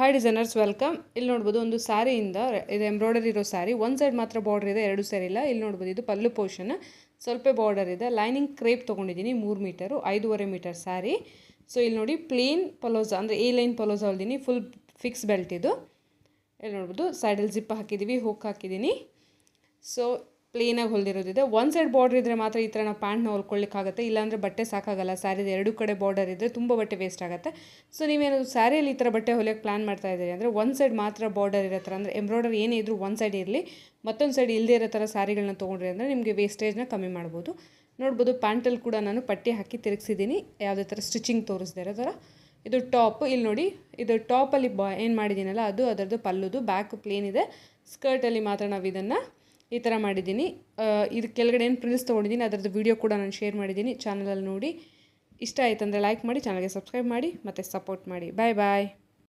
Hi designers welcome. ಇಲ್ಲಿ ನೋಡ್ಬೋದು ಒಂದು ಸ್ಯಾರಿಯಿಂದ ಇದು ಎಂಬ್ರಾಯ್ಡರಿ ಇರೋ ಸ್ಯಾರಿ. ಒಂದು ಸೈಡ್ ಮಾತ್ರ ಬಾರ್ಡರ್ ಇದೆ, ಎರಡು ಸೈಡ್ ಇಲ್ಲ. ಇಲ್ಲಿ ನೋಡ್ಬೋದು ಇದು ಪಲ್ಲು ಪೋರ್ಷನ್, ಸ್ವಲ್ಪ ಬಾರ್ಡರ್ ಇದೆ. ಲೈನಿಂಗ್ ಕ್ರೇಪ್ ತೊಗೊಂಡಿದ್ದೀನಿ 3 ಮೀಟರು, 5.5 ಮೀಟರ್ ಸ್ಯಾರಿ. ಸೊ ಇಲ್ಲಿ ನೋಡಿ ಪ್ಲೇನ್ ಪಲೋಸಾ ಅಂದರೆ ಎ ಲೈನ್ ಪಲೋಸಾ ಹೊಲ್ದಿನಿ, ಫುಲ್ ಫಿಕ್ಸ್ ಬೆಲ್ಟ್ ಇದು. ಇಲ್ಲಿ ನೋಡ್ಬೋದು ಸೈಡಲ್ಲಿ ಜಿಪ್ ಹಾಕಿದ್ದೀವಿ, ಹುಕ್ ಹಾಕಿದ್ದೀನಿ. ಸೊ ಪ್ಲೇನಾಗಿ ಹೊಲ್ದಿರೋದಿದೆ. ಒಂದು ಸೈಡ್ ಬಾರ್ಡರ್ ಇದ್ದರೆ ಮಾತ್ರ ಈ ಥರ ನಾವು ಪ್ಯಾಂಟ್ನ ಹೊಲ್ಕೊಳ್ಳಿಕ್ಕಾಗುತ್ತೆ, ಇಲ್ಲಾಂದರೆ ಬಟ್ಟೆ ಸಾಕಾಗಲ್ಲ. ಸ್ಯಾರಿದು ಎರಡು ಕಡೆ ಬಾರ್ಡರ್ ಇದ್ದರೆ ತುಂಬ ಬಟ್ಟೆ ವೇಸ್ಟ್ ಆಗುತ್ತೆ. ಸೊ ನೀವೇನಾದರೂ ಸ್ಯಾರಿಯಲ್ಲಿ ಈ ಥರ ಬಟ್ಟೆ ಹೊಲಿಯೋಕ್ಕೆ ಪ್ಲ್ಯಾನ್ ಮಾಡ್ತಾ ಇದ್ದೀರಿ ಅಂದರೆ ಒಂದು ಸೈಡ್ ಮಾತ್ರ ಬಾರ್ಡರ್ ಇರೋ ಥರ, ಅಂದರೆ ಎಂಬ್ರಾಯ್ಡರಿ ಏನೇ ಇದ್ದರೂ ಒಂದು ಸೈಡ್ ಇರಲಿ, ಮತ್ತೊಂದು ಸೈಡ್ ಇಲ್ಲದೇ ಇರೋ ಥರ ಸ್ಯಾರಿಗಳನ್ನ ತೊಗೊಂಡ್ರಿ ಅಂದರೆ ನಿಮಗೆ ವೇಸ್ಟೇಜ್ನ ಕಮ್ಮಿ ಮಾಡ್ಬೋದು. ನೋಡ್ಬೋದು ಪ್ಯಾಂಟಲ್ಲಿ ಕೂಡ ನಾನು ಪಟ್ಟಿ ಹಾಕಿ ತಿರುಗಿಸಿದ್ದೀನಿ, ಯಾವುದೇ ಥರ ಸ್ಟಿಚಿಂಗ್ ತೋರಿಸ್ದೇ ಇರೋ ಥರ. ಇದು ಟಾಪ್. ಇಲ್ಲಿ ನೋಡಿ ಇದು ಟಾಪಲ್ಲಿ ಏನು ಮಾಡಿದ್ದೀನಲ್ಲ ಅದು ಅದರದ್ದು ಪಲ್ಲುದು. ಬ್ಯಾಕ್ ಪ್ಲೇನ್ ಇದೆ. ಸ್ಕರ್ಟಲ್ಲಿ ಮಾತ್ರ ನಾವು ಇದನ್ನು ಈ ಥರ ಮಾಡಿದ್ದೀನಿ. ಇದು ಕೆಳಗಡೆ ಏನು ಪ್ರಿಲ್ಸ್ ತೊಗೊಂಡಿದ್ದೀನಿ ಅದರದ್ದು ವೀಡಿಯೋ ಕೂಡ ನಾನು ಶೇರ್ ಮಾಡಿದ್ದೀನಿ, ಚಾನಲಲ್ಲಿ ನೋಡಿ. ಇಷ್ಟ ಆಯ್ತಂದರೆ ಲೈಕ್ ಮಾಡಿ, ಚಾನಲ್ಗೆ ಸಬ್ಸ್ಕ್ರೈಬ್ ಮಾಡಿ ಮತ್ತು ಸಪೋರ್ಟ್ ಮಾಡಿ. ಬಾಯ್ ಬಾಯ್.